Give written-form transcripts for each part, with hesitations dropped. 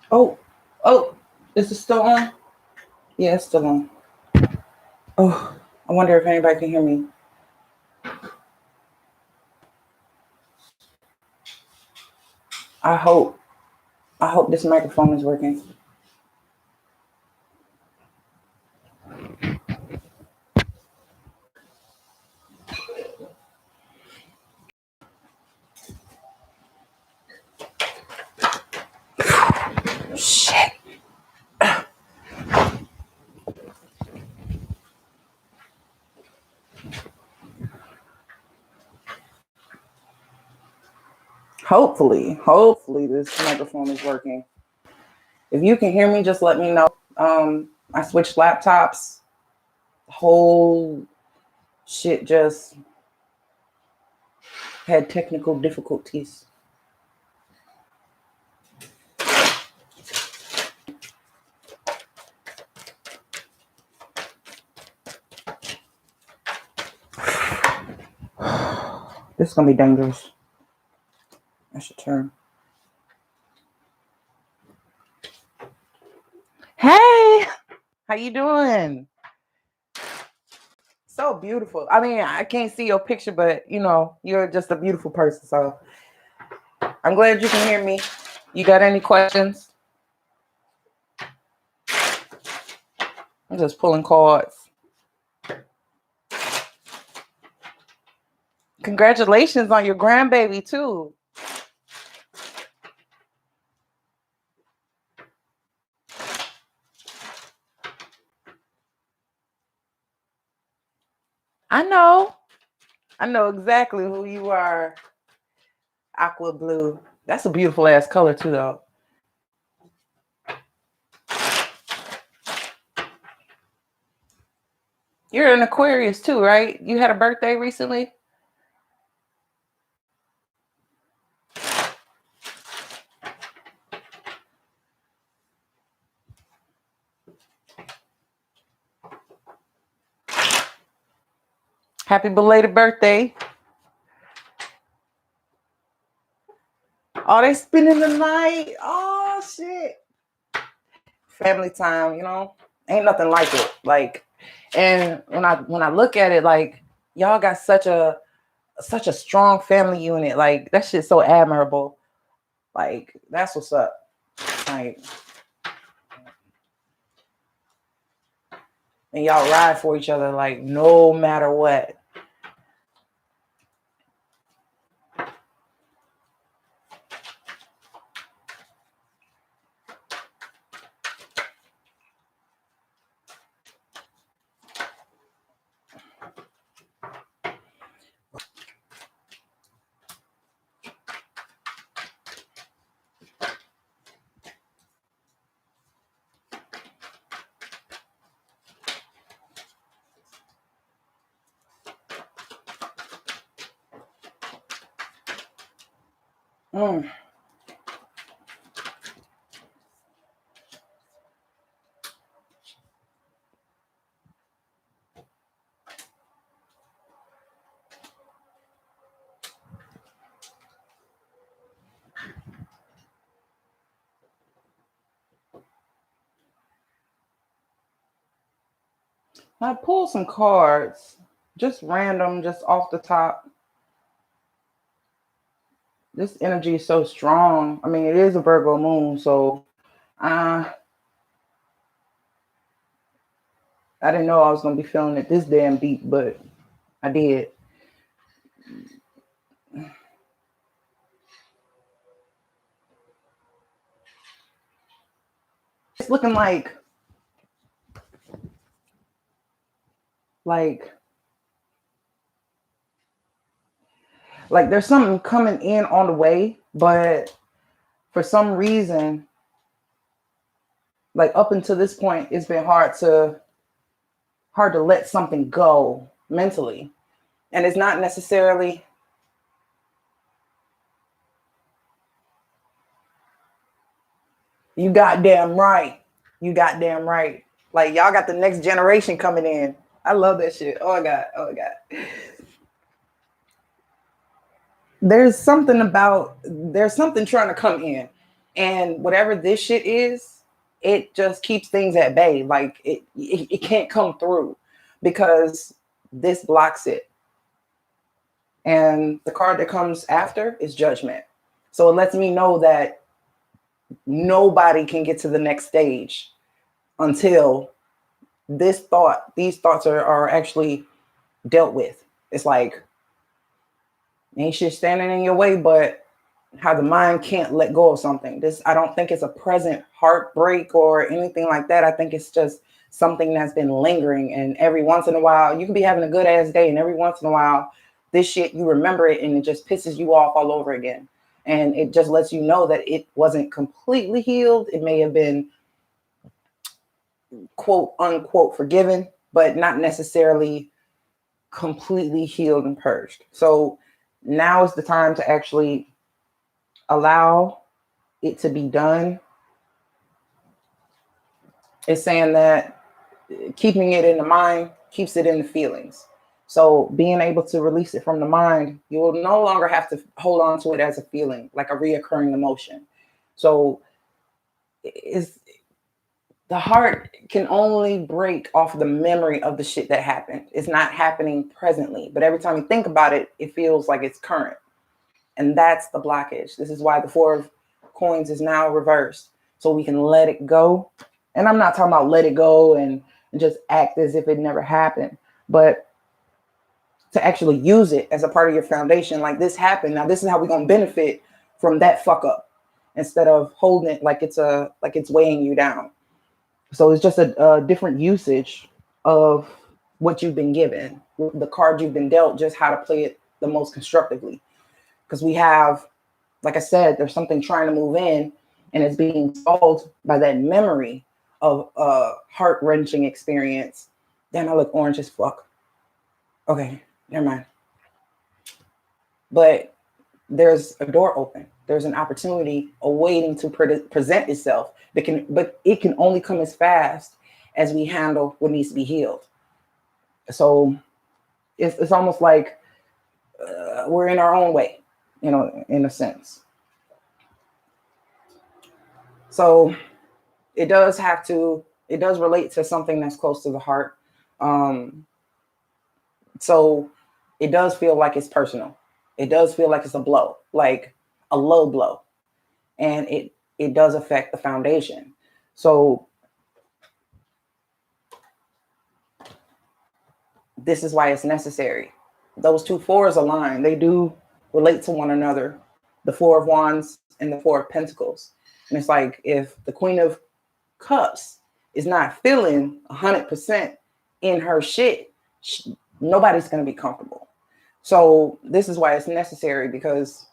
Oh, oh, is it still on? Yeah, it's still on. Oh, I wonder if anybody can hear me. I hope. I hope this microphone is working. Shit. Hopefully this microphone is working. If you can hear me, just let me know. I switched laptops. Whole shit just had technical difficulties. This is gonna be dangerous. I should turn. Hey, how you doing? So beautiful. I mean, I can't see your picture, but you know, you're just a beautiful person. So I'm glad you can hear me. You got any questions? I'm just pulling cards. Congratulations on your grandbaby too. I know. I know exactly who you are. Aqua blue. That's a beautiful ass color too, though. You're an Aquarius too, right? You had a birthday recently? Happy belated birthday. Oh, they spending the night. Oh shit. Family time, you know? Ain't nothing like it. Like, and when I look at it, like, y'all got such a strong family unit. Like, that shit's so admirable. Like, that's what's up. Like, and y'all ride for each other, like, no matter what. Mm. I pulled some cards, just random, just off the top. This energy is so strong. I mean, it is a Virgo moon, so uh, I didn't know I was gonna be feeling it this damn deep, but I did. It's looking like like there's something coming in on the way, but for some reason, like up until this point, it's been hard to let something go mentally. And it's not necessarily you goddamn right. You goddamn right. Like y'all got the next generation coming in. I love that shit. Oh my god. Oh my god. There's something trying to come in. And whatever this shit is, it just keeps things at bay. Like it can't come through because this blocks it. And the card that comes after is judgment. So it lets me know that nobody can get to the next stage until these thoughts are actually dealt with. It's like, ain't shit standing in your way, but how the mind can't let go of something. This, I don't think it's a present heartbreak or anything like that. I think it's just something that's been lingering. And every once in a while, you can be having a good ass day, and every once in a while, this shit, you remember it and it just pisses you off all over again. And it just lets you know that it wasn't completely healed. It may have been quote unquote forgiven, but not necessarily completely healed and purged. So now is the time to actually allow it to be done. It's saying that keeping it in the mind keeps it in the feelings. So being able to release it from the mind, you will no longer have to hold on to it as a feeling, like a reoccurring emotion. So it's, the heart can only break off the memory of the shit that happened. It's not happening presently, but every time you think about it, it feels like it's current. And that's the blockage. This is why the 4 of coins is now reversed, so we can let it go. And I'm not talking about let it go and just act as if it never happened, but to actually use it as a part of your foundation. Like, this happened. Now this is how we're going to benefit from that fuck up, instead of holding it like it's weighing you down. So it's just a different usage of what you've been given, the card you've been dealt, just how to play it the most constructively. Because we have, like I said, there's something trying to move in, and it's being solved by that memory of a heart-wrenching experience. Damn, I look orange as fuck. Okay, never mind. But there's a door open. There's an opportunity awaiting to present itself. But it can only come as fast as we handle what needs to be healed. So it's almost like we're in our own way, you know, in a sense. So it does relate to something that's close to the heart. So it does feel like it's personal. It does feel like it's a blow, like a low blow. And it does affect the foundation. So this is why it's necessary. Those 2 4s align. They do relate to one another. The 4 of Wands and the 4 of Pentacles. And it's like, if the Queen of Cups is not feeling 100% in her shit, nobody's going to be comfortable. So this is why it's necessary, because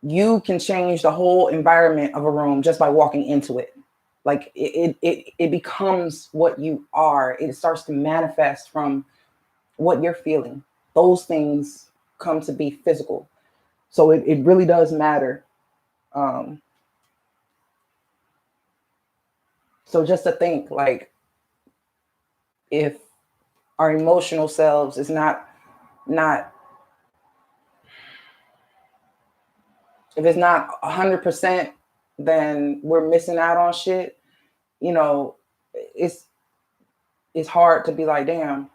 you can change the whole environment of a room just by walking into it. Like it becomes what you are. It starts to manifest from what you're feeling. Those things come to be physical. So it really does matter. So just to think, like, if our emotional selves is not if it's not 100%, then we're missing out on shit. You know, it's hard to be like, damn,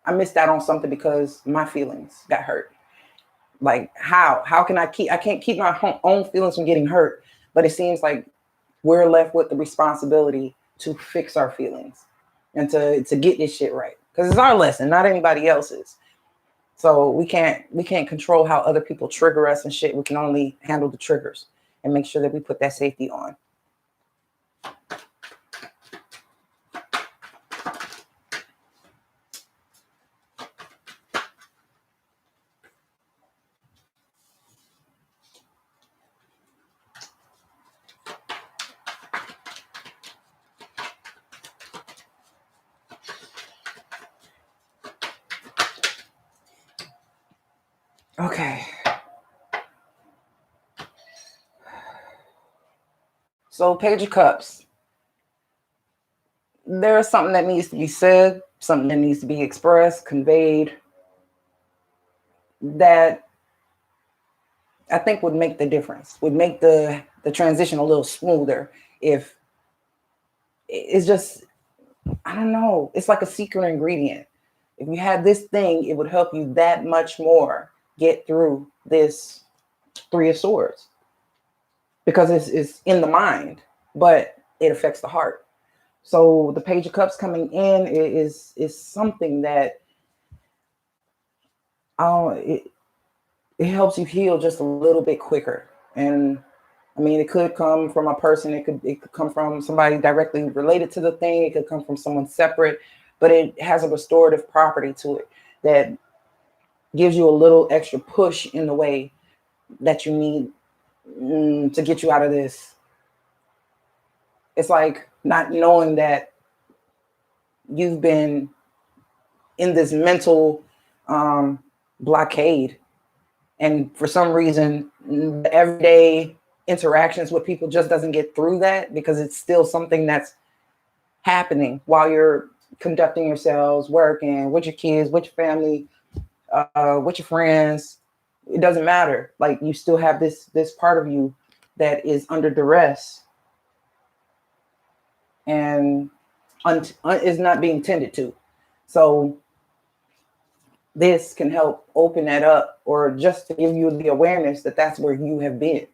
I missed out on something because my feelings got hurt. Like, how can I can't keep my own feelings from getting hurt, but it seems like we're left with the responsibility to fix our feelings and to get this shit right, because it's our lesson, not anybody else's. So we can't control how other people trigger us and shit. We can only handle the triggers and make sure that we put that safety on. Okay. So Page of Cups. There's something that needs to be said, something that needs to be expressed, conveyed, that I think would make the difference, would make the the transition a little smoother. If it's just, I don't know, it's like a secret ingredient. If you had this thing, it would help you that much more get through this Three of Swords, because it's in the mind, but it affects the heart. So the Page of Cups coming in is something that it helps you heal just a little bit quicker. And I mean, it could come from a person, it could come from somebody directly related to the thing, it could come from someone separate, but it has a restorative property to it that gives you a little extra push in the way that you need to get you out of this. It's like not knowing that you've been in this mental blockade, and for some reason the everyday interactions with people just doesn't get through that, because it's still something that's happening while you're conducting yourselves, working with your kids, with your family, with your friends. It doesn't matter. Like, you still have this part of you that is under duress and is not being tended to. So this can help open that up, or just to give you the awareness that that's where you have been.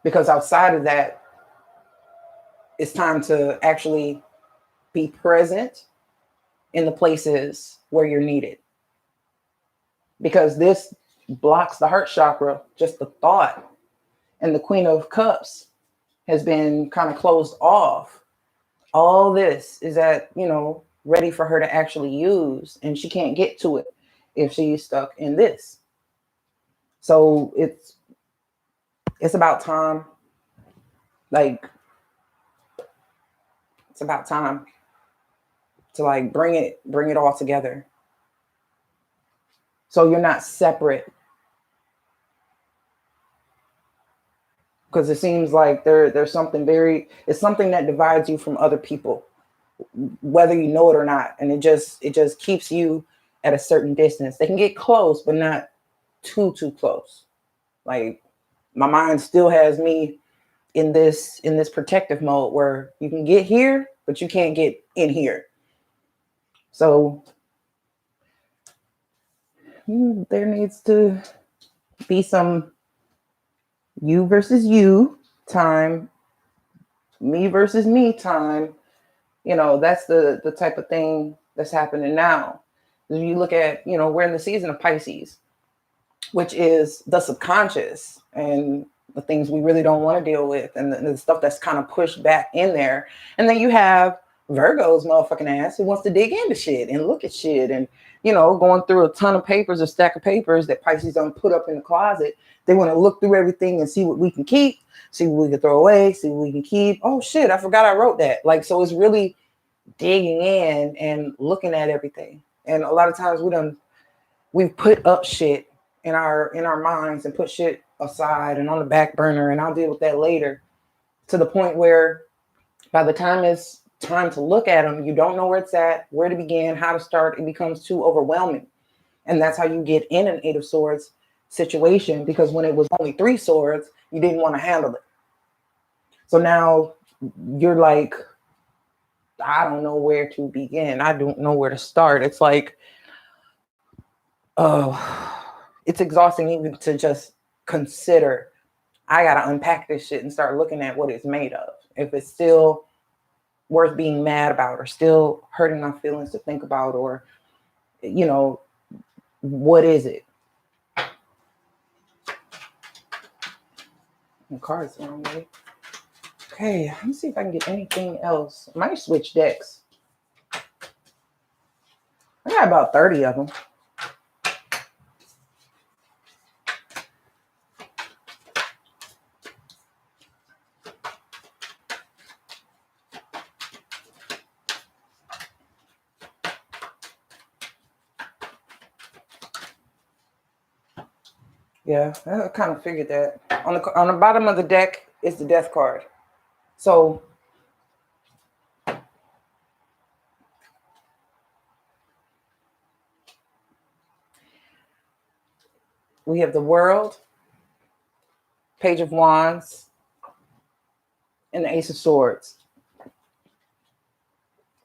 Because outside of that, it's time to actually be present in the places where you're needed. Because this blocks the heart chakra, just the thought. And the Queen of Cups has been kind of closed off. All this is ready for her to actually use, and she can't get to it if she's stuck in this. So it's about time. Like, it's about time to like bring it all together, so you're not separate. Because it seems like there's something it's something that divides you from other people, whether you know it or not. And it just keeps you at a certain distance. They can get close, but not too close. Like, my mind still has me in this protective mode where you can get here, but you can't get in here. So there needs to be some you versus you time, me versus me time. That's the type of thing that's happening now. If you look at, we're in the season of Pisces, which is the subconscious and the things we really don't want to deal with, and the stuff that's kind of pushed back in there. And then you have Virgo's motherfucking ass who wants to dig into shit and look at shit, and going through a ton of papers, a stack of papers that Pisces don't put up in the closet. They want to look through everything and see what we can keep, see what we can throw away, see what we can keep. Oh shit, I forgot I wrote that. Like, so it's really digging in and looking at everything. And a lot of times we've put up shit in our minds and put shit aside and on the back burner, and I'll deal with that later, to the point where by the time it's time to look at them, you don't know where it's at, where to begin, how to start. It becomes too overwhelming. And that's how you get in an Eight of Swords situation, because when it was only Three Swords, you didn't want to handle it. So now you're like, I don't know where to begin. I don't know where to start. It's like, it's exhausting even to just consider. I got to unpack this shit and start looking at what it's made of. If it's still worth being mad about, or still hurting my feelings to think about, or, what is it? The card's the wrong way. Okay, let me see if I can get anything else. I might switch decks. I got about 30 of them. Yeah, I kind of figured that. On the bottom of the deck is the Death card. So we have the World, Page of Wands, and the Ace of Swords.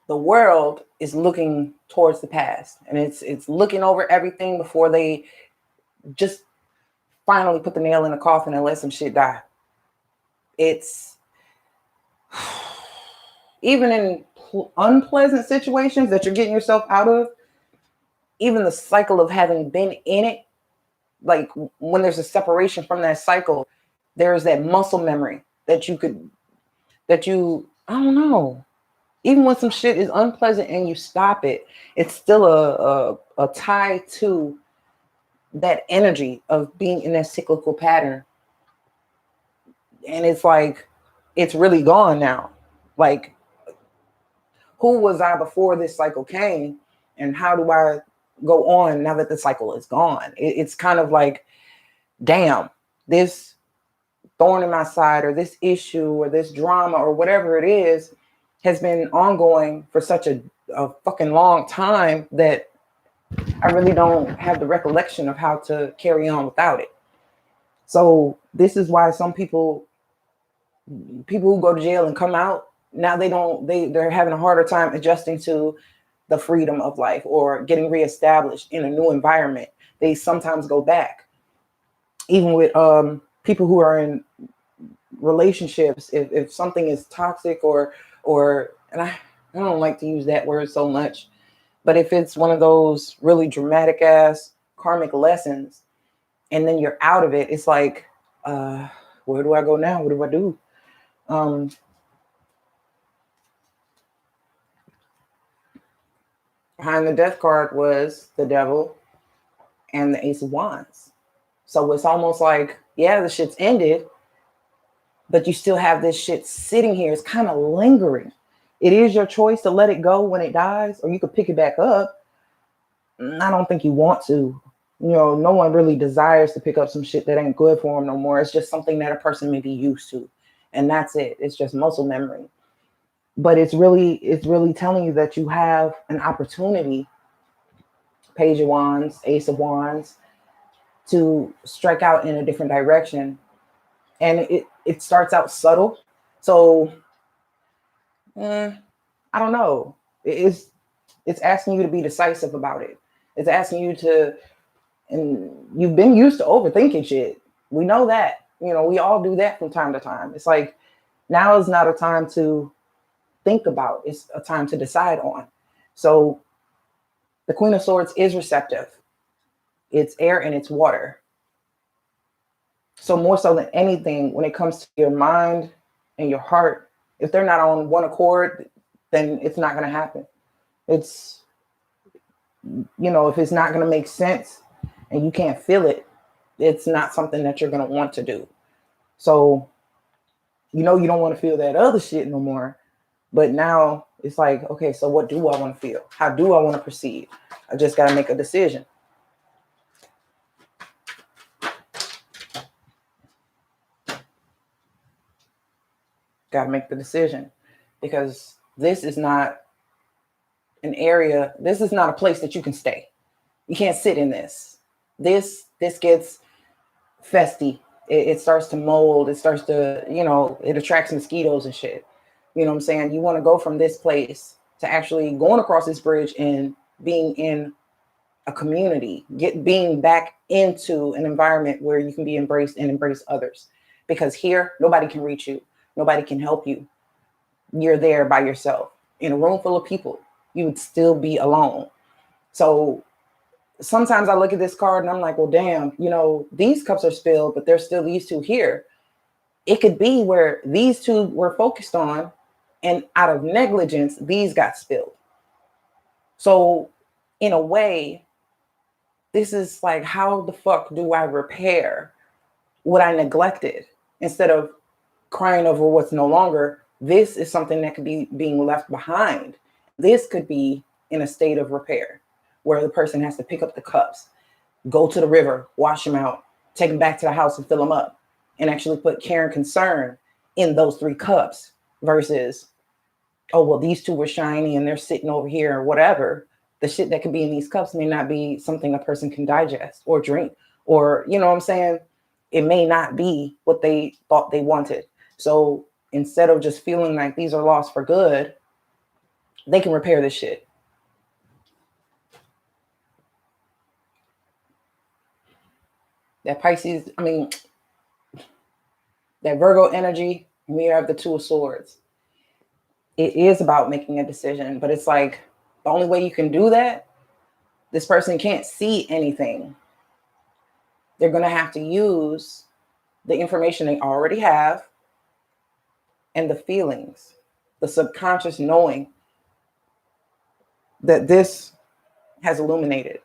The world is looking towards the past, and it's looking over everything before they just finally put the nail in the coffin and let some shit die. It's even in unpleasant situations that you're getting yourself out of, even the cycle of having been in it, like when there's a separation from that cycle, there's that muscle memory that I don't know, even when some shit is unpleasant and you stop it, it's still a tie to that energy of being in that cyclical pattern. And it's like, it's really gone now. Like, who was I before this cycle came? And how do I go on now that the cycle is gone? It's kind of like, damn, this thorn in my side or this issue or this drama or whatever it is has been ongoing for such a fucking long time that I really don't have the recollection of how to carry on without it. So this is why some people who go to jail and come out, now they're having a harder time adjusting to the freedom of life or getting reestablished in a new environment. They sometimes go back. Even with people who are in relationships, if something is toxic or and I don't like to use that word so much, but if it's one of those really dramatic ass karmic lessons and then you're out of it, it's like, where do I go now? What do I do? Behind the death card was the devil and the Ace of Wands. So it's almost like, yeah, the shit's ended, but you still have this shit sitting here. It's kind of lingering. It is your choice to let it go when it dies, or you could pick it back up. I don't think you want to. You know, no one really desires to pick up some shit that ain't good for them no more. It's just something that a person may be used to. And that's it. It's just muscle memory. But it's really telling you that you have an opportunity, Page of Wands, Ace of Wands, to strike out in a different direction. And it starts out subtle. So I don't know. It's asking you to be decisive about it. It's asking you to, and you've been used to overthinking shit. We know that. You know, we all do that from time to time. It's like, now is not a time to think about. It's a time to decide on. So the Queen of Swords is receptive. It's air and it's water. So more so than anything, when it comes to your mind and your heart, if they're not on one accord, then it's not going to happen. It's, you know, if it's not going to make sense and you can't feel it, it's not something that you're going to want to do. So, you know, you don't want to feel that other shit no more. But now it's like, okay, so what do I want to feel? How do I want to proceed? I just got to make a decision. Got to make the decision, because this is not an area. This is not a place that you can stay. You can't sit in this. This gets festy. It starts to mold. It starts to, you know, it attracts mosquitoes and shit. You know what I'm saying? You want to go from this place to actually going across this bridge and being in a community, being back into an environment where you can be embraced and embrace others. Because here, nobody can reach you. Nobody can help you. You're there by yourself. In a room full of people, you would still be alone. So sometimes I look at this card and I'm like, well, damn, you know, these cups are spilled, but there's still these two here. It could be where these two were focused on, and out of negligence, these got spilled. So in a way, this is like, how the fuck do I repair what I neglected? Instead of crying over what's no longer, this is something that could be being left behind. This could be in a state of repair where the person has to pick up the cups, go to the river, wash them out, take them back to the house and fill them up, and actually put care and concern in those 3 cups versus, oh, well, these 2 were shiny and they're sitting over here or whatever. The shit that could be in these cups may not be something a person can digest or drink, or, you know what I'm saying? it may not be what they thought they wanted. So instead of just feeling like these are lost for good, they can repair this shit. That Pisces, that Virgo energy, we have the Two of Swords. It is about making a decision, but it's like the only way you can do that, this person can't see anything. They're going to have to use the information they already have and the feelings, the subconscious knowing that this has illuminated.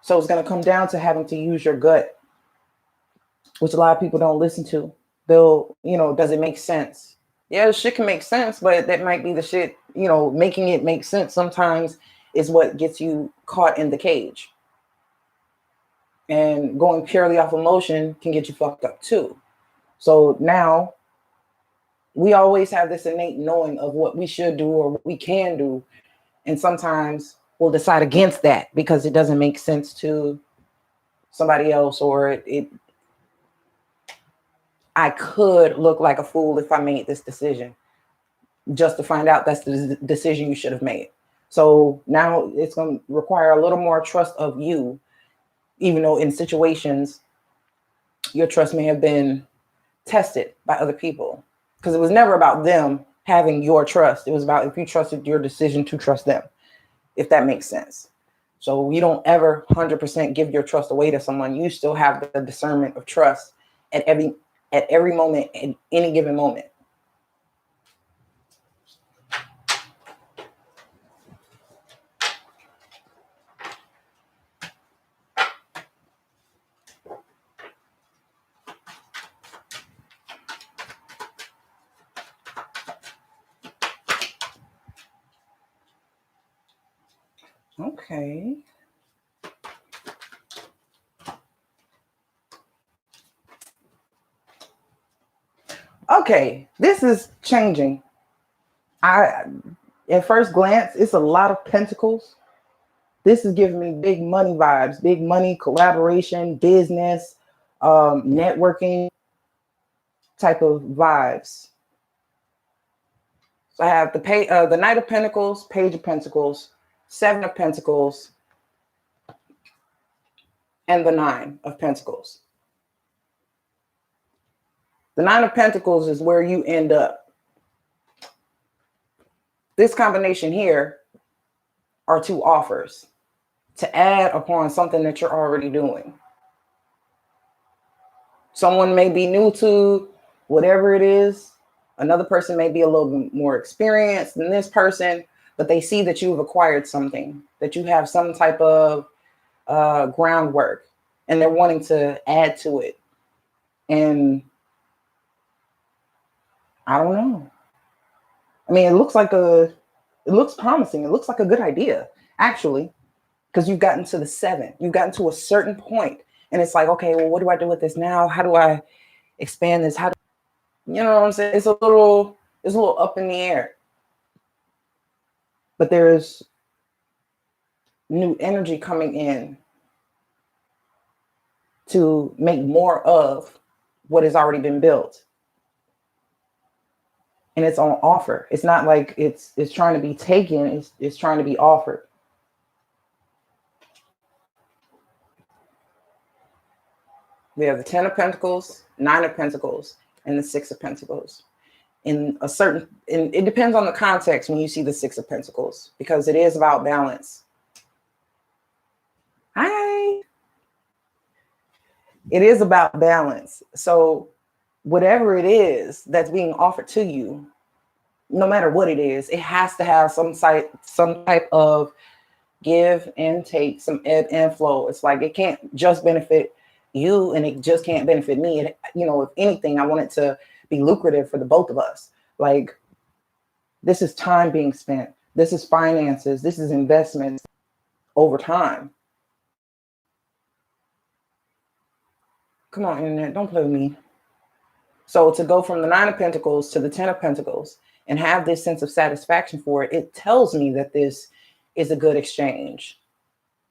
So it's going to come down to having to use your gut, which a lot of people don't listen to. They'll, does it make sense? Yeah, shit can make sense, but that might be the shit, making it make sense sometimes is what gets you caught in the cage. And going purely off emotion can get you fucked up too. So now we always have this innate knowing of what we should do or what we can do. And sometimes we'll decide against that because it doesn't make sense to somebody else, or I could look like a fool if I made this decision, just to find out that's the decision you should have made. So now it's going to require a little more trust of you, even though in situations your trust may have been tested by other people, because it was never about them having your trust. It was about if you trusted your decision to trust them, if that makes sense. So you don't ever 100% give your trust away to someone. You still have the discernment of trust at every moment, at any given moment. Okay. Okay, this is changing. At first glance, it's a lot of pentacles. This is giving me big money vibes, big money, collaboration, business, networking type of vibes. So I have the Knight of Pentacles, Page of Pentacles, Seven of Pentacles, and the Nine of Pentacles. The Nine of Pentacles is where you end up. This combination here are two offers to add upon something that you're already doing. Someone may be new to whatever it is. Another person may be a little bit more experienced than this person, but they see that you've acquired something, that you have some type of groundwork, and they're wanting to add to it. And I don't know. I mean, it looks promising. It looks like a good idea, actually, because you've gotten to the 7. You've gotten to a certain point, and it's like, okay, well, what do I do with this now? How do I expand this? You know what I'm saying? It's a little up in the air. But there's new energy coming in to make more of what has already been built. And it's on offer. It's not like it's trying to be taken, it's trying to be offered. We have the 10 of Pentacles, 9 of Pentacles, and the 6 of Pentacles. It depends on the context when you see the 6 of Pentacles, because it is about balance. It is about balance. So whatever it is that's being offered to you, no matter what it is, it has to have some type of give and take, some ebb and flow. It's like it can't just benefit you and it just can't benefit me. If anything, I want it to be lucrative for the both of us. Like, this is time being spent. This is finances. This is investments over time. Come on, internet, don't play with me. So to go from the 9 of Pentacles to the 10 of Pentacles and have this sense of satisfaction for it, it tells me that this is a good exchange.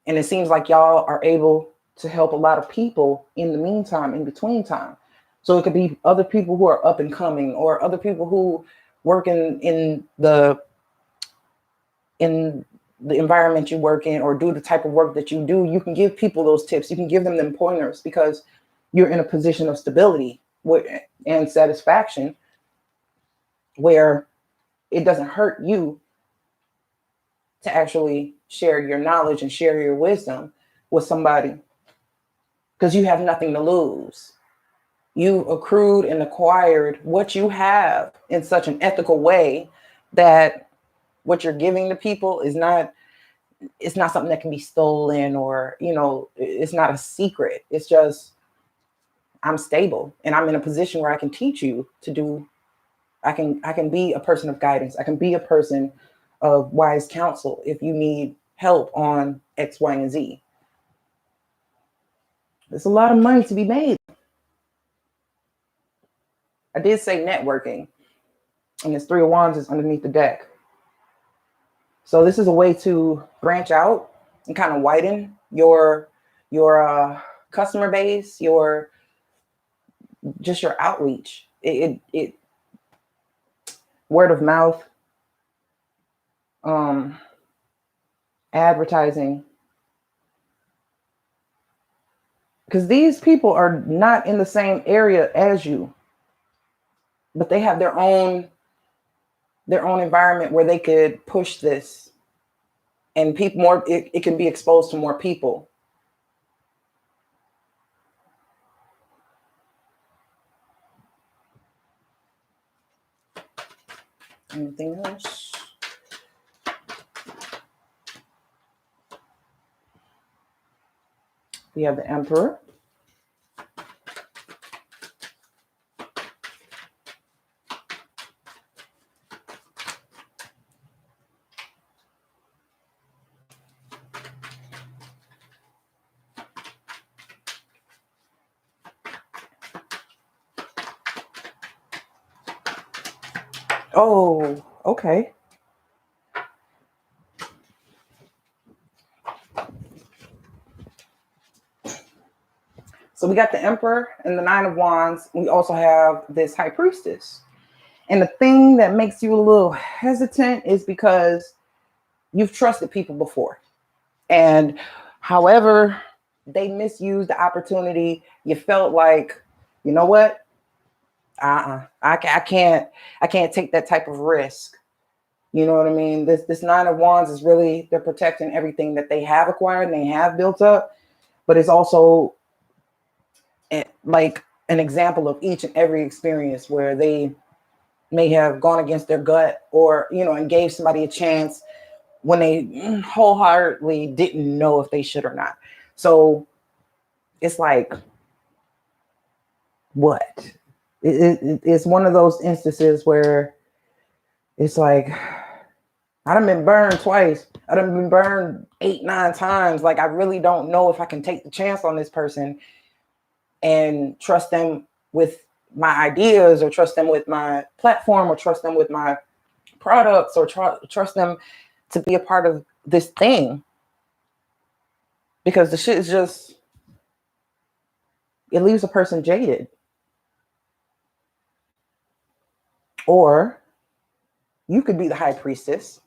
And it seems like y'all are able to help a lot of people in the meantime, in between time. So it could be other people who are up and coming, or other people who work in the environment you work in, or do the type of work that you do. You can give people those tips. You can give them pointers, because you're in a position of stability and satisfaction where it doesn't hurt you to actually share your knowledge and share your wisdom with somebody, because you have nothing to lose. You've accrued and acquired what you have in such an ethical way that what you're giving to people is not, it's not something that can be stolen, or, you know, it's not a secret. It's just, I'm stable and I'm in a position where I can teach you to do, I can be a person of guidance. I can be a person of wise counsel if you need help on X, Y, and Z. There's a lot of money to be made. I did say networking, and this Three of Wands is underneath the deck. So this is a way to branch out and kind of widen your customer base, your outreach. It word of mouth, advertising, because these people are not in the same area as you, but they have their own environment where they could push this, and people more, it can be exposed to more people. Anything else? We have the Emperor. Oh, okay. So we got the Emperor and the Nine of Wands. We also have this High Priestess. And the thing that makes you a little hesitant is because you've trusted people before. And however they misused the opportunity, you felt like, you know what? I can't take that type of risk. You know what I mean? This Nine of Wands is really, they're protecting everything that they have acquired and they have built up, but it's also like an example of each and every experience where they may have gone against their gut, or, you know, and gave somebody a chance when they wholeheartedly didn't know if they should or not. So it's like, what? It's one of those instances where it's like, I done been burned twice. I done been burned 8, 9 times. Like, I really don't know if I can take the chance on this person and trust them with my ideas, or trust them with my platform, or trust them with my products, or trust them to be a part of this thing. Because the shit is just, it leaves a person jaded. Or you could be the High Priestess,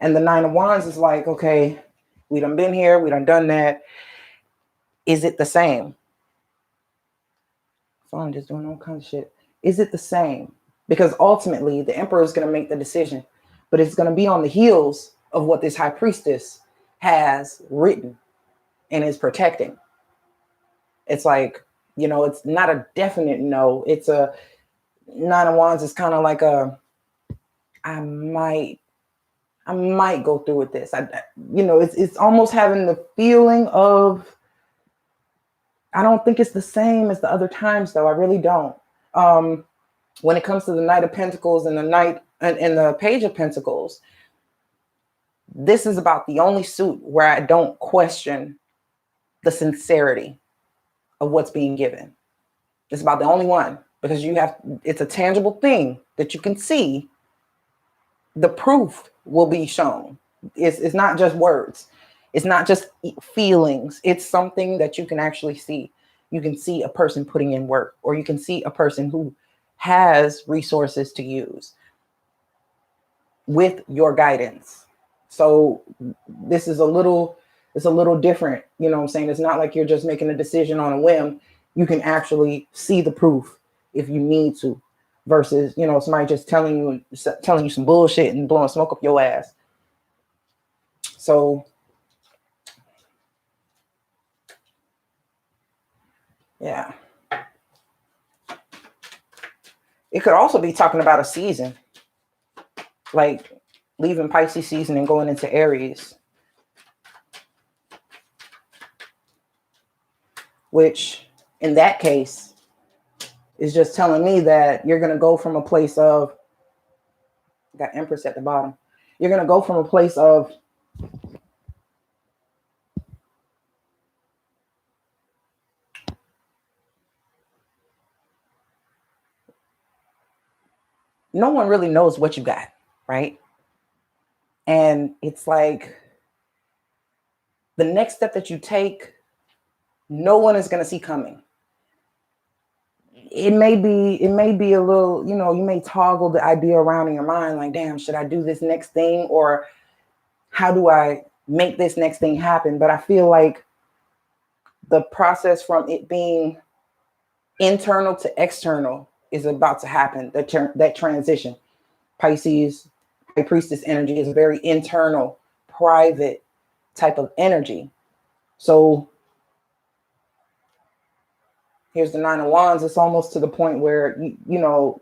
and the Nine of Wands is like, okay, we done been here, we done that. Is it the same? So I'm just doing all kinds of shit. Is it the same? Because ultimately the Emperor is going to make the decision, but it's going to be on the heels of what this High Priestess has written and is protecting. It's like, you know, it's not a definite no. It's a Nine of Wands is kind of like a, I might go through with this. You know, it's almost having the feeling of, I don't think it's the same as the other times, though. I really don't. When it comes to the Knight of Pentacles and the Knight and the Page of Pentacles, this is about the only suit where I don't question the sincerity of what's being given. It's about the only one, because it's a tangible thing that you can see. The proof will be shown. It's not just words. It's not just feelings. It's something that you can actually see. You can see a person putting in work, or you can see a person who has resources to use with your guidance. So this is it's a little different. You know what I'm saying? It's not like you're just making a decision on a whim. You can actually see the proof if you need to, versus, you know, somebody just telling you some bullshit and blowing smoke up your ass. So yeah. It could also be talking about a season, like leaving Pisces season and going into Aries, which in that case is just telling me that you're going to go from a place of, got Empress at the bottom. You're going to go from a place of no one really knows what you got, right? And it's like the next step that you take, no one is going to see coming. It may be a little, you know, you may toggle the idea around in your mind, like, damn, should I do this next thing, or how do I make this next thing happen? But I feel like the process from it being internal to external is about to happen. That transition. Pisces, High Priestess energy is a very internal, private type of energy. So here's the Nine of Wands. It's almost to the point where, you know,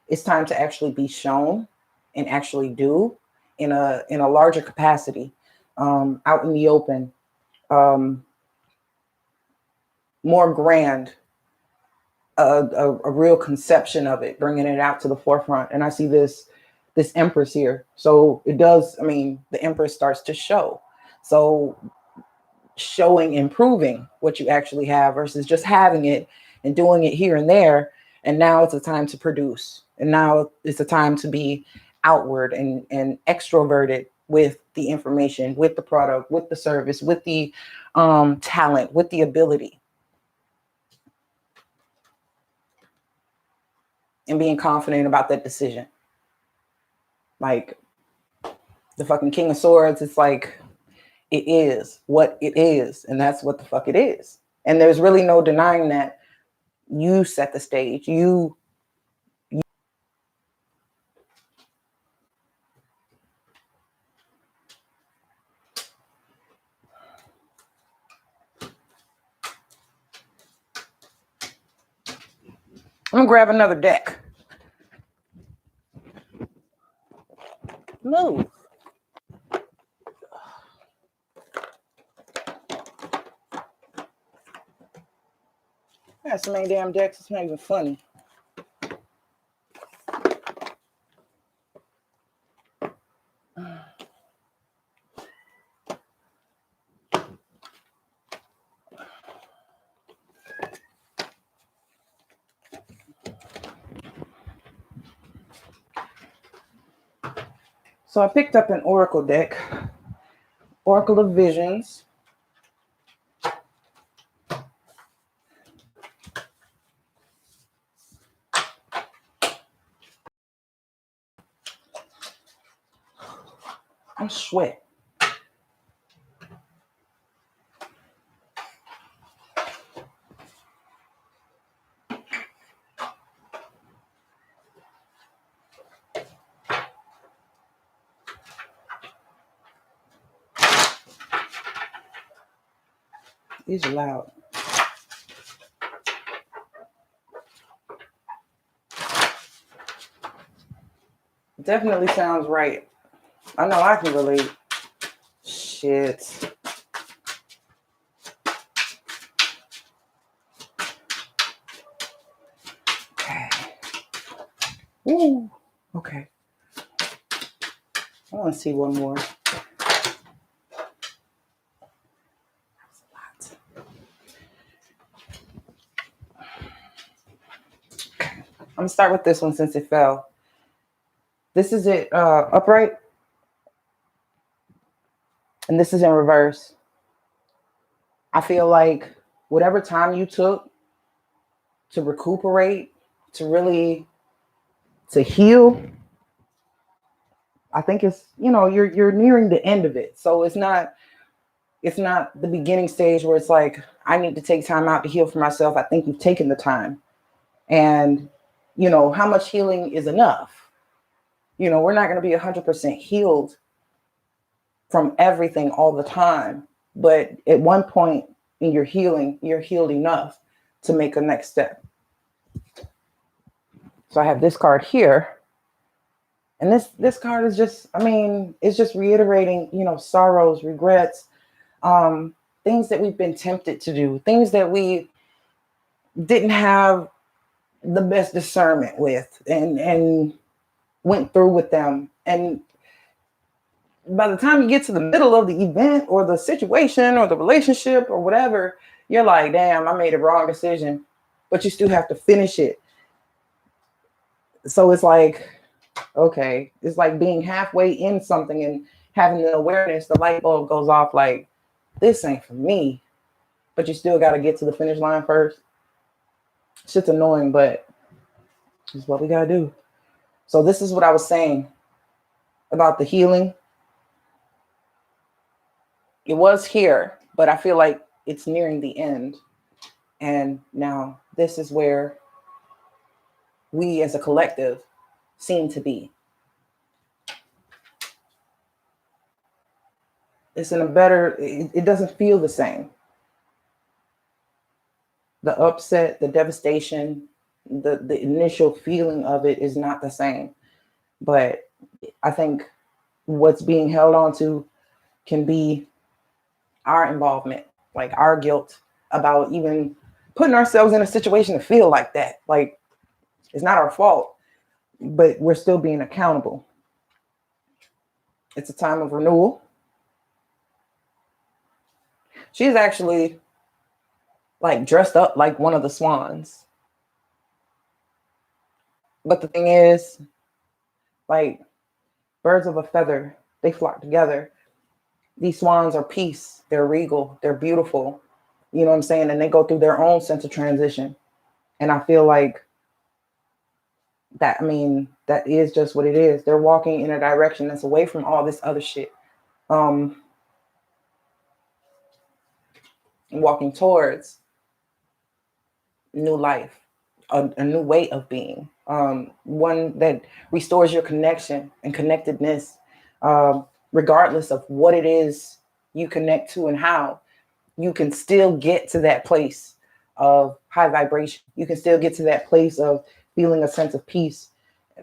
it's time to actually be shown and actually do in a larger capacity, out in the open, more grand, a real conception of it, bringing it out to the forefront. And I see this Empress here. So it does, I mean, the Empress starts to show. So showing, improving what you actually have versus just having it and doing it here and there. And now it's a time to produce. And now it's a time to be outward and extroverted with the information, with the product, with the service, with the talent, with the ability. And being confident about that decision. Like the fucking King of Swords, it's like, it is what it is. And that's what the fuck it is. And there's really no denying that. You set the stage. You I'm gonna grab another deck. Move. I got so many damn decks, it's not even funny. So I picked up an Oracle deck, Oracle of Visions. I'm sweating. These are loud. Definitely sounds right. I know I can relate. Shit. Okay. Ooh. Okay. I want to see one more. I'm gonna start with this one since it fell. This is it upright, and this is in reverse. I feel like whatever time you took to recuperate, to really to heal, I think it's, you're nearing the end of it. So it's not the beginning stage where it's like, I need to take time out to heal for myself. I think you've taken the time. And, how much healing is enough? We're not going to be 100% healed from everything all the time. But at one point in your healing, you're healed enough to make a next step. So I have this card here. And this card is just, it's just reiterating, sorrows, regrets, things that we've been tempted to do, things that we didn't have the best discernment with and went through with them. And by the time you get to the middle of the event or the situation or the relationship or whatever, you're like, damn, I made a wrong decision, but you still have to finish it. So it's like, okay, it's like being halfway in something and having the awareness, the light bulb goes off like, this ain't for me, but you still got to get to the finish line first. Shit's annoying, but it's what we got to do. So this is what I was saying about the healing. It was here, but I feel like it's nearing the end. And now this is where we as a collective seem to be. It's in a better, it doesn't feel the same. The upset, the devastation, the initial feeling of it is not the same. But I think what's being held on to can be our involvement, like our guilt about even putting ourselves in a situation to feel like that. Like, it's not our fault, but we're still being accountable. It's a time of renewal. She's actually like dressed up like one of the swans. But the thing is, like, birds of a feather, they flock together. These swans are peace. They're regal. They're beautiful. You know what I'm saying? And they go through their own sense of transition. And I feel like that, that is just what it is. They're walking in a direction that's away from all this other shit. Walking towards new life, a new way of being, one that restores your connection and connectedness, regardless of what it is you connect to and how. You can still get to that place of high vibration. You can still get to that place of feeling a sense of peace,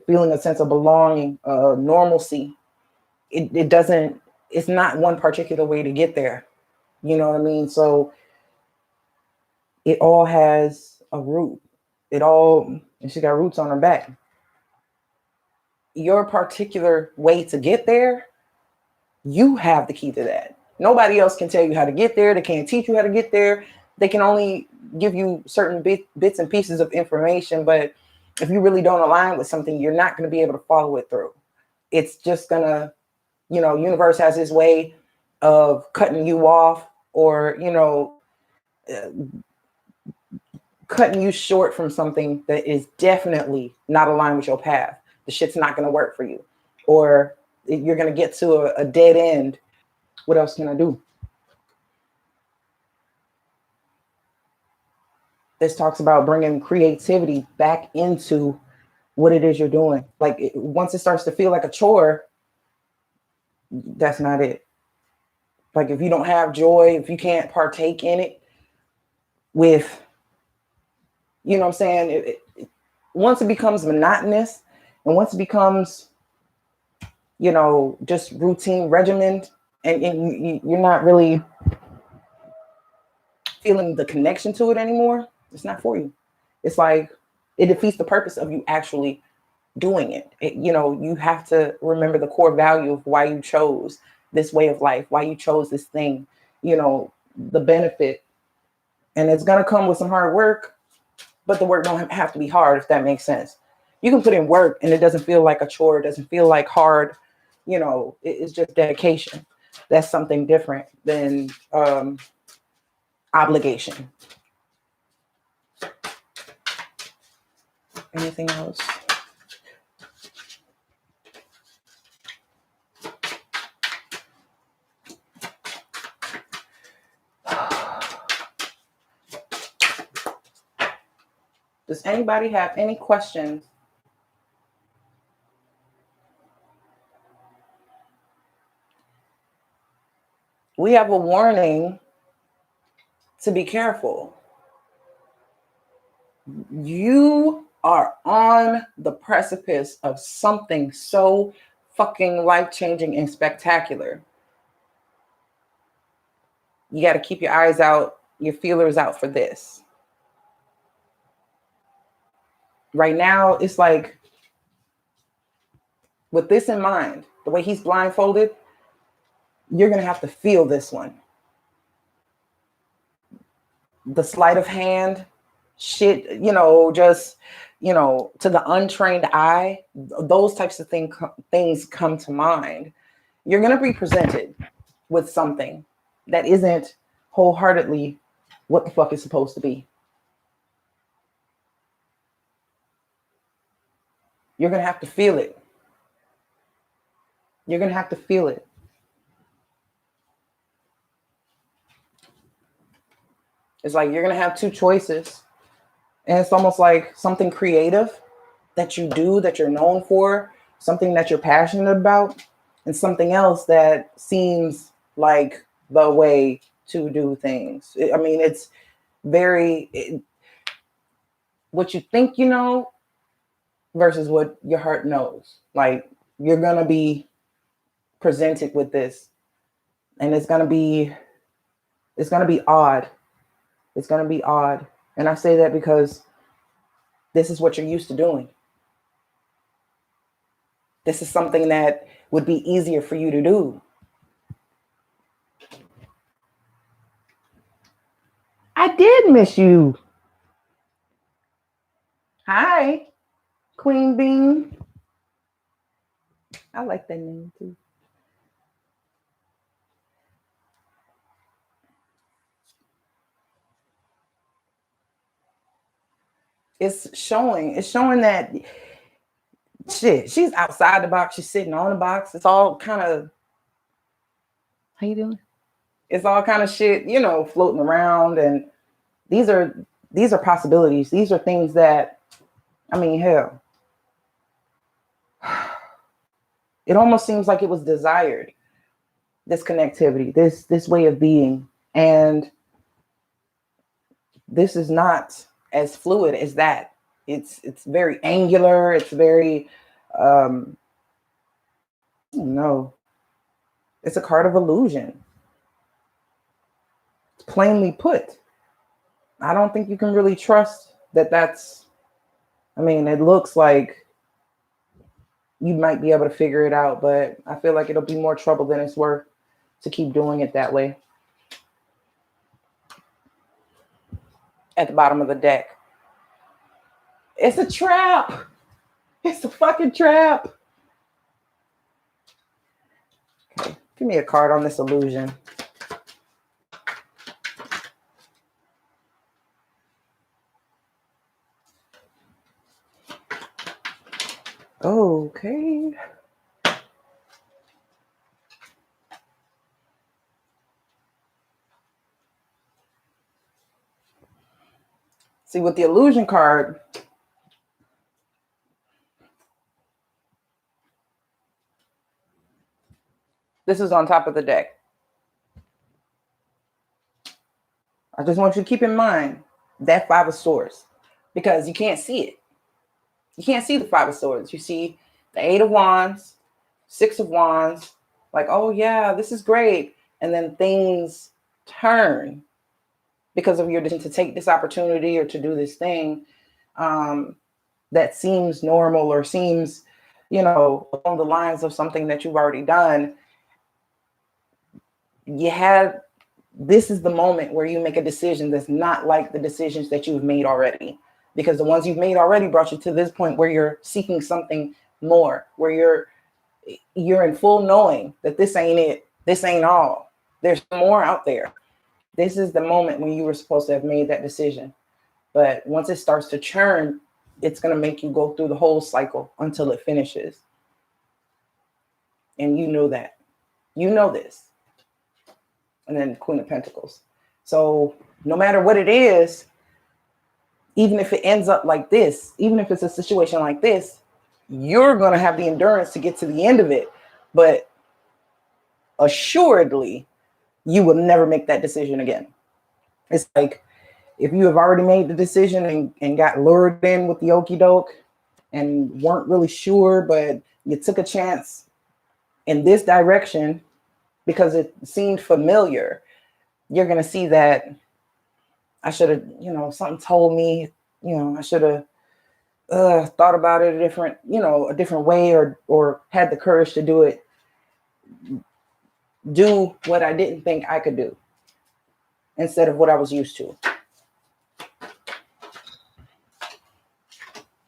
feeling a sense of belonging, normalcy. It's not one particular way to get there. You know what I mean? So it all has a root. And she got roots on her back. Your particular way to get there, you have the key to that. Nobody else can tell you how to get there. They can't teach you how to get there. They can only give you certain bits and pieces of information. But if you really don't align with something, you're not going to be able to follow it through. It's just going to, universe has this way of cutting you off or, cutting you short from something that is definitely not aligned with your path. The shit's not going to work for you. Or you're going to get to a dead end. What else can I do? This talks about bringing creativity back into what it is you're doing. Like once it starts to feel like a chore, that's not it. Like if you don't have joy, if you can't partake in it with, you know what I'm saying? Once it becomes monotonous and once it becomes, just routine regimen and you're not really feeling the connection to it anymore, it's not for you. It's like it defeats the purpose of you actually doing it. You have to remember the core value of why you chose this way of life, why you chose this thing, the benefit. And it's going to come with some hard work, but the work don't have to be hard, if that makes sense. You can put in work and it doesn't feel like a chore. It doesn't feel like hard. It's just dedication. That's something different than obligation. Anything else? Does anybody have any questions? We have a warning to be careful. You are on the precipice of something so fucking life-changing and spectacular. You got to keep your eyes out, your feelers out for this. Right now, it's like, with this in mind, the way he's blindfolded, you're going to have to feel this one. The sleight of hand, shit, just, to the untrained eye, those types of things come to mind. You're going to be presented with something that isn't wholeheartedly what the fuck is supposed to be. You're going to have to feel it. You're going to have to feel it. It's like you're going to have two choices. And it's almost like something creative that you do, that you're known for, something that you're passionate about, and something else that seems like the way to do things. It's very, what you think you know versus what your heart knows. Like, you're going to be presented with this, and it's going to be odd. It's going to be odd. And I say that because this is what you're used to doing. This is something that would be easier for you to do. I did miss you. Hi, Queen Bean. I like that name too. It's showing that shit, she's outside the box, she's sitting on the box. It's all kind of, how you doing? It's all kind of shit, floating around. And these are possibilities. These are things that, hell, it almost seems like it was desired, this connectivity, this way of being. And this is not as fluid as that. It's very angular. It's very, no, it's a card of illusion. Plainly put, I don't think you can really trust that that's, it looks like you might be able to figure it out, but I feel like it'll be more trouble than it's worth to keep doing it that way. At the bottom of the deck, it's a trap. It's a fucking trap. Okay, give me a card on this illusion. Okay. See, with the illusion card, this is on top of the deck. I just want you to keep in mind that Five of Swords, because you can't see it. You can't see the Five of Swords. You see the Eight of Wands, Six of Wands, like, oh yeah, this is great. And then things turn because of your decision to take this opportunity or to do this thing that seems normal or seems, along the lines of something that you've already done. This is the moment where you make a decision that's not like the decisions that you've made already, because the ones you've made already brought you to this point where you're seeking something more, where you're in full knowing that this ain't it. This ain't all. There's more out there. This is the moment when you were supposed to have made that decision. But once it starts to churn, it's going to make you go through the whole cycle until it finishes. And you know that. You know this. And then Queen of Pentacles. So no matter what it is, even if it ends up like this, even if it's a situation like this, you're going to have the endurance to get to the end of it. But assuredly, you will never make that decision again. It's like if you have already made the decision and got lured in with the okie doke and weren't really sure, but you took a chance in this direction because it seemed familiar, you're going to see that I should have, something told me, I should have thought about it a different way or had the courage to do what I didn't think I could do instead of what I was used to.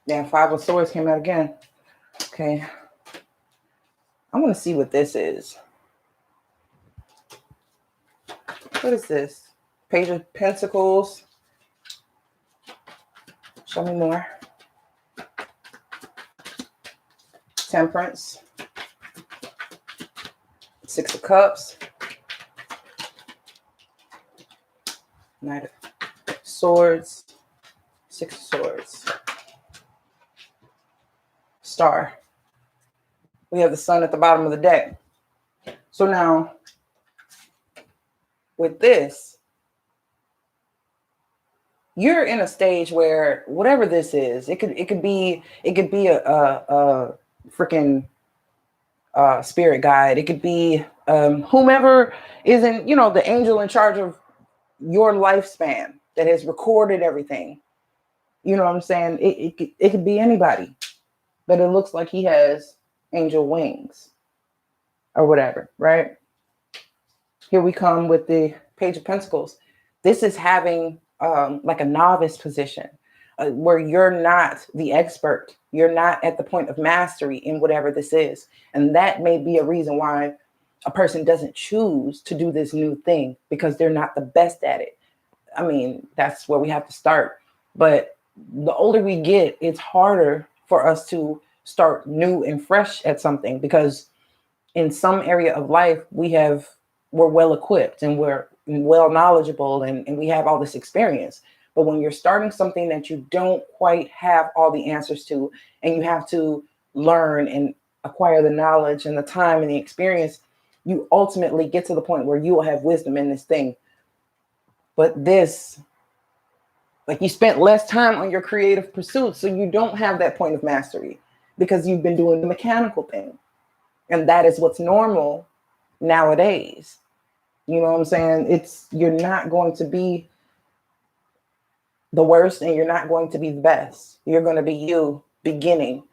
Yeah, Five of Swords came out again. Okay. I want to see what this is. What is this? Page of Pentacles. Show me more. Temperance. Six of Cups. Knight of Swords. Six of Swords. Star. We have the Sun at the bottom of the deck. So now, with this, you're in a stage where whatever this is, it could be a freaking spirit guide. It could be whomever is the angel in charge of your lifespan that has recorded everything. You know what I'm saying? It could be anybody, but it looks like he has angel wings or whatever, right? Here we come with the Page of Pentacles. This is having like a novice position where you're not the expert. You're not at the point of mastery in whatever this is. And that may be a reason why a person doesn't choose to do this new thing, because they're not the best at it. I mean, that's where we have to start. But the older we get, it's harder for us to start new and fresh at something, because in some area of life, we're well equipped and we're well knowledgeable and we have all this experience. But when you're starting something that you don't quite have all the answers to, and you have to learn and acquire the knowledge and the time and the experience, you ultimately get to the point where you will have wisdom in this thing. But this, like, you spent less time on your creative pursuits, so you don't have that point of mastery because you've been doing the mechanical thing. And that is what's normal nowadays. You know what I'm saying? You're not going to be the worst and you're not going to be the best. You're going to be you beginning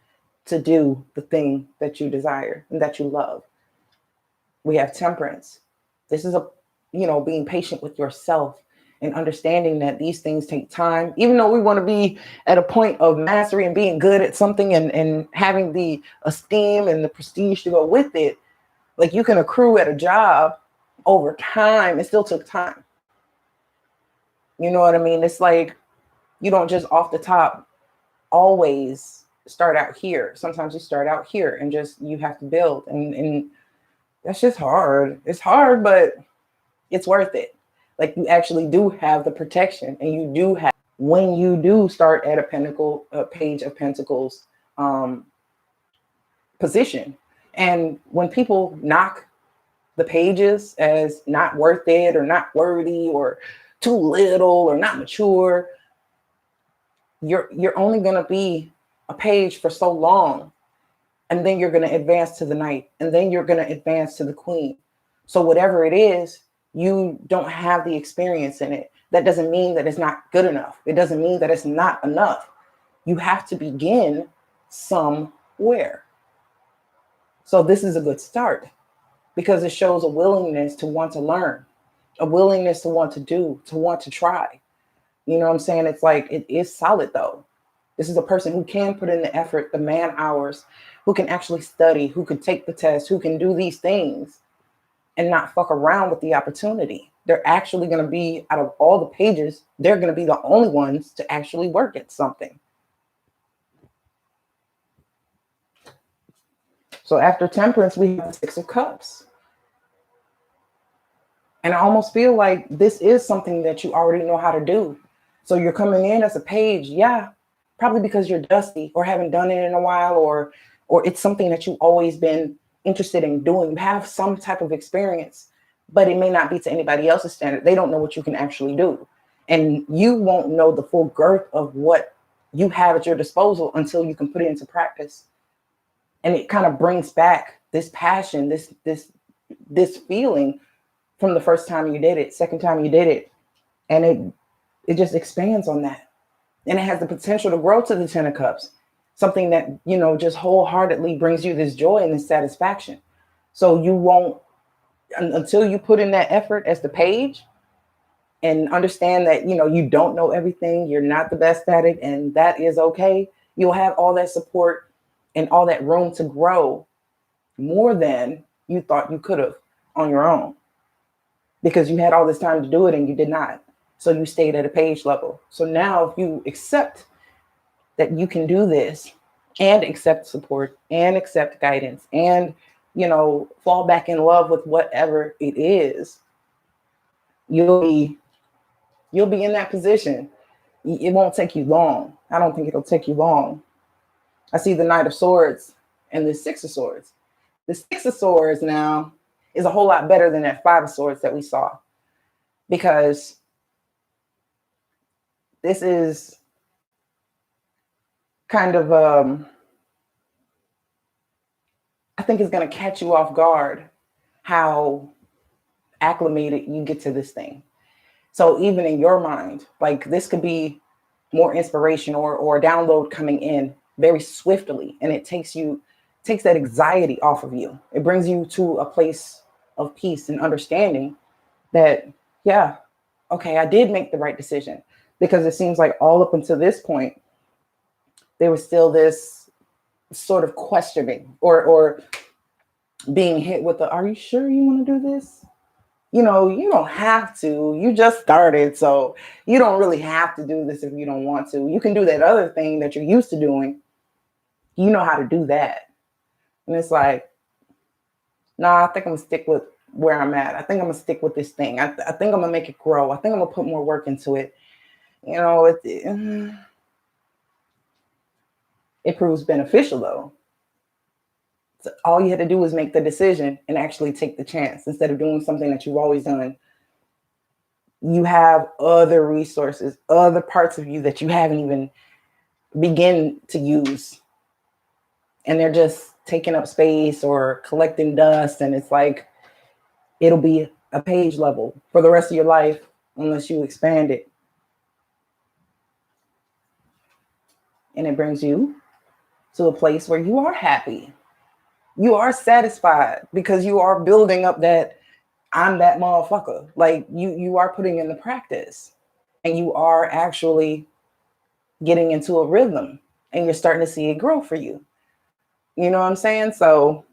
to do the thing that you desire and that you love. We have Temperance. This is being patient with yourself and understanding that these things take time. Even though we want to be at a point of mastery and being good at something and having the esteem and the prestige to go with it, like, you can accrue at a job over time. It still took time. You know what I mean? It's like, you don't just off the top always start out here. Sometimes you start out here and just, you have to build. And that's just hard. It's hard, but it's worth it. Like, you actually do have the protection, and you do have, when you do start at a Page of Pentacles position. And when people knock the pages as not worth it or not worthy or too little or not mature, you're only going to be a page for so long, and then you're going to advance to the Knight, and then you're going to advance to the Queen. So whatever it is, you don't have the experience in it. That doesn't mean that it's not good enough. It doesn't mean that it's not enough. You have to begin somewhere. So this is a good start, because it shows a willingness to want to learn, a willingness to want to do, to want to try. You know what I'm saying? It's like, it is solid though. This is a person who can put in the effort, the man hours, who can actually study, who can take the test, who can do these things and not fuck around with the opportunity. they're actually going to be, out of all the pages, they're going to be the only ones to actually work at something. So after Temperance, we have the Six of Cups. And I almost feel like this is something that you already know how to do. So you're coming in as a page, yeah, probably because you're dusty or haven't done it in a while, or it's something that you've always been interested in doing. You have some type of experience, but it may not be to anybody else's standard. They don't know what you can actually do. And you won't know the full girth of what you have at your disposal until you can put it into practice. And it kind of brings back this passion, this feeling from the first time you did it, second time you did it. And it just expands on that. And it has the potential to grow to the 10 of Cups, something that, you know, just wholeheartedly brings you this joy and this satisfaction. So you won't, until you put in that effort as the page and understand that, you know, you don't know everything, you're not the best at it, and that is okay. You'll have all that support and all that room to grow more than you thought you could have on your own, because you had all this time to do it and you did not. So you stayed at a page level. So now if you accept that you can do this and accept support and accept guidance and, you know, fall back in love with whatever it is, you'll be in that position. It won't take you long. I don't think it'll take you long. I see the Knight of Swords and the Six of Swords. The Six of Swords now is a whole lot better than that Five of Swords that we saw, because this is kind of, I think it's going to catch you off guard how acclimated you get to this thing. So even in your mind, like, this could be more inspiration or a download coming in very swiftly, and it takes that anxiety off of you. It brings you to a place of peace and understanding that, yeah, okay, I did make the right decision. Because it seems like all up until this point, there was still this sort of questioning or being hit with the, are you sure you want to do this? You know, you don't have to. You just started, so you don't really have to do this if you don't want to. You can do that other thing that you're used to doing. You know how to do that. And it's like, nah, I think I'm going to stick with where I'm at. I think I'm going to stick with this thing. I think I'm going to make it grow. I think I'm going to put more work into it. You know, it proves beneficial, though. So all you had to do was make the decision and actually take the chance instead of doing something that you've always done. You have other resources, other parts of you that you haven't even begin to use. And they're just taking up space or collecting dust. And it's like, it'll be a page level for the rest of your life unless you expand it. And it brings you to a place where you are happy. You are satisfied because you are building up that I'm that motherfucker. Like, you are putting in the practice and you are actually getting into a rhythm and you're starting to see it grow for you. You know what I'm saying? So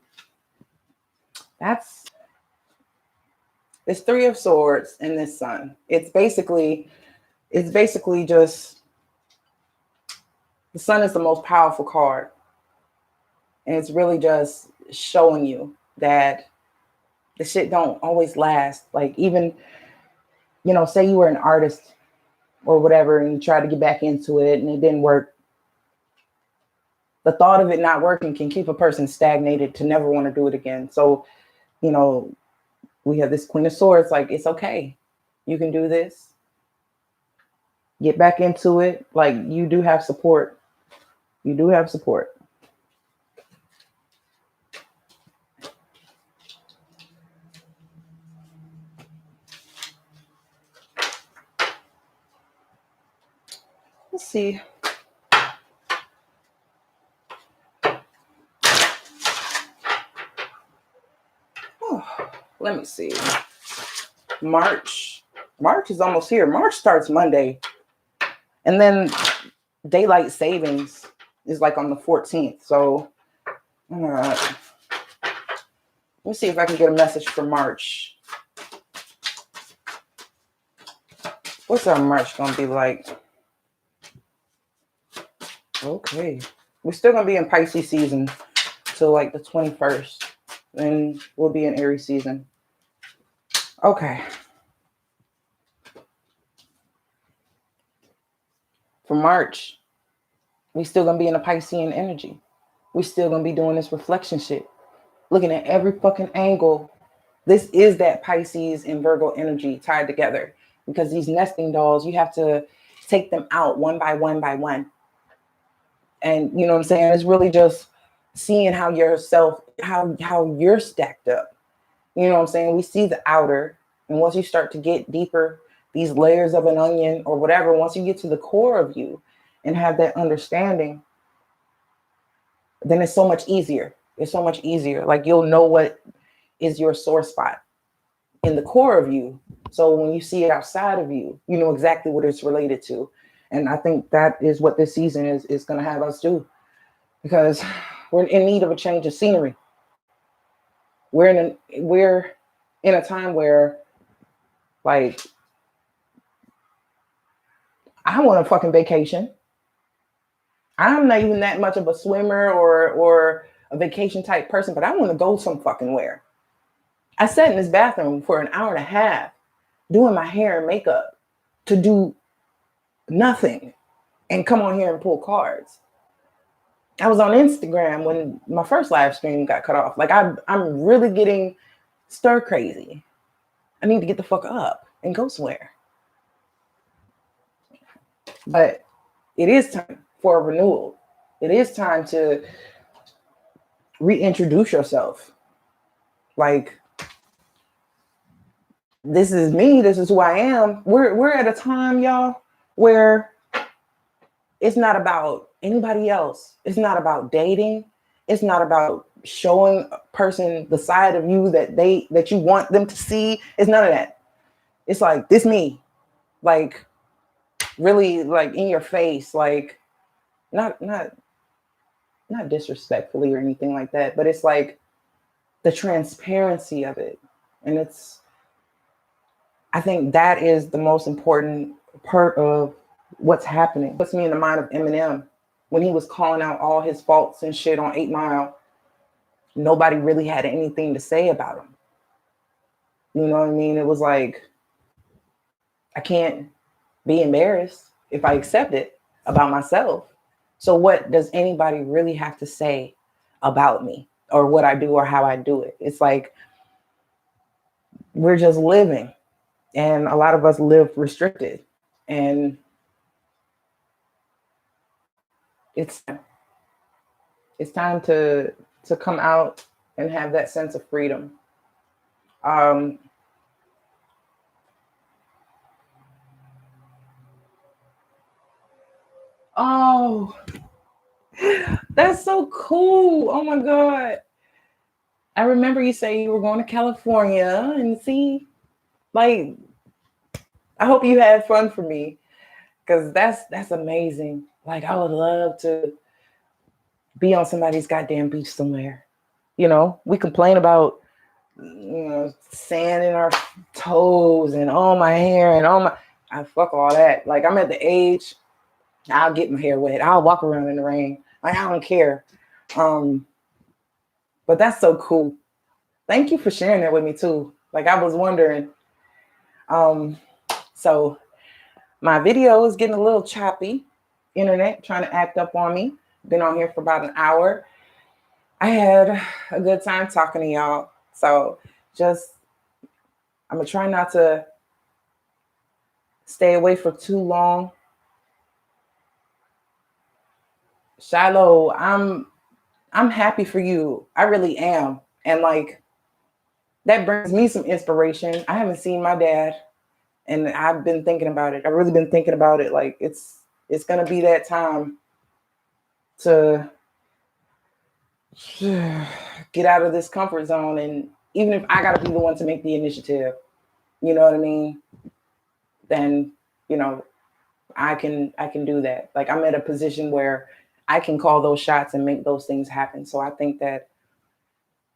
it's Three of Swords in this Sun. It's basically just, the Sun is the most powerful card. And it's really just showing you that the shit don't always last. Like, even, you know, say you were an artist or whatever and you tried to get back into it and it didn't work. The thought of it not working can keep a person stagnated to never want to do it again. So, you know, we have this Queen of Swords, like, it's okay. You can do this. Get back into it. Like, you do have support. You do have support. Let's see. Let me see. March is almost here. March starts Monday. And then daylight savings is like on the 14th. So let me see if I can get a message for March. What's our March gonna be like? Okay. We're still gonna be in Pisces season till like the 21st. Then we'll be in Aries season. Okay. For March, we still gonna be in a Piscean energy. We still gonna be doing this reflection shit. Looking at every fucking angle. This is that Pisces and Virgo energy tied together. Because these nesting dolls, you have to take them out one by one by one. And you know what I'm saying? It's really just seeing how yourself, how you're stacked up. You know what I'm saying? We see the outer, and once you start to get deeper, these layers of an onion or whatever, once you get to the core of you and have that understanding, then it's so much easier. It's so much easier. Like you'll know what is your sore spot in the core of you. So when you see it outside of you, you know exactly what it's related to. And I think that is what this season is going to have us do, because we're in need of a change of scenery. We're in a time where, like, I want a fucking vacation. I'm not even that much of a swimmer or a vacation type person, but I want to go some fucking where. I sat in this bathroom for an hour and a half doing my hair and makeup to do nothing and come on here and pull cards. I was on Instagram when my first live stream got cut off. Like I'm really getting stir crazy. I need to get the fuck up and go somewhere. But it is time for a renewal. It is time to reintroduce yourself. Like, this is me. This is who I am. We're at a time, y'all, where it's not about anybody else. It's not about dating. It's not about showing a person the side of you that you want them to see. It's none of that. It's like, this me. Like, really, like, in your face. Like, not disrespectfully or anything like that, but it's like the transparency of it. And I think that is the most important part of what's happening. It puts me in the mind of Eminem when he was calling out all his faults and shit on 8 Mile. Nobody really had anything to say about him. You know what I mean? It was like, I can't be embarrassed if I accept it about myself. So what does anybody really have to say about me or what I do or how I do it? It's like, we're just living, and a lot of us live restricted, and it's time to come out and have that sense of freedom. Oh, that's so cool. Oh my God. I remember you saying you were going to California, and see, like, I hope you had fun for me, because that's amazing. Like, I would love to be on somebody's goddamn beach somewhere. You know, we complain about, you know, sand in our toes and all my hair and I fuck all that. Like, I'm at the age, I'll get my hair wet. I'll walk around in the rain. Like, I don't care. But that's so cool. Thank you for sharing that with me too. Like, I was wondering. So my video is getting a little choppy. Internet trying to act up on me. Been on here for about an hour. I had a good time talking to y'all. So I'm gonna try not to stay away for too long. Shiloh, I'm happy for you. I really am. And like, that brings me some inspiration. I haven't seen my dad, and I've been thinking about it. I've really been thinking about it. Like, it's gonna be that time to get out of this comfort zone. And even if I gotta be the one to make the initiative, you know what I mean? Then, you know, I can do that. Like, I'm at a position where I can call those shots and make those things happen. So I think that,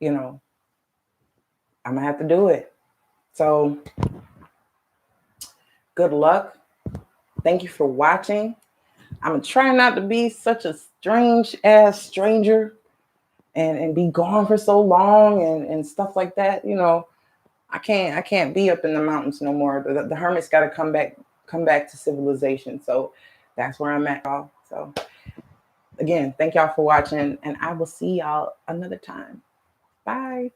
you know, I'm gonna have to do it. So good luck. Thank you for watching. I'm trying not to be such a strange ass stranger and be gone for so long and stuff like that. You know, I can't be up in the mountains no more. The hermit's got to come back to civilization. So that's where I'm at, y'all. So again, thank y'all for watching, and I will see y'all another time. Bye.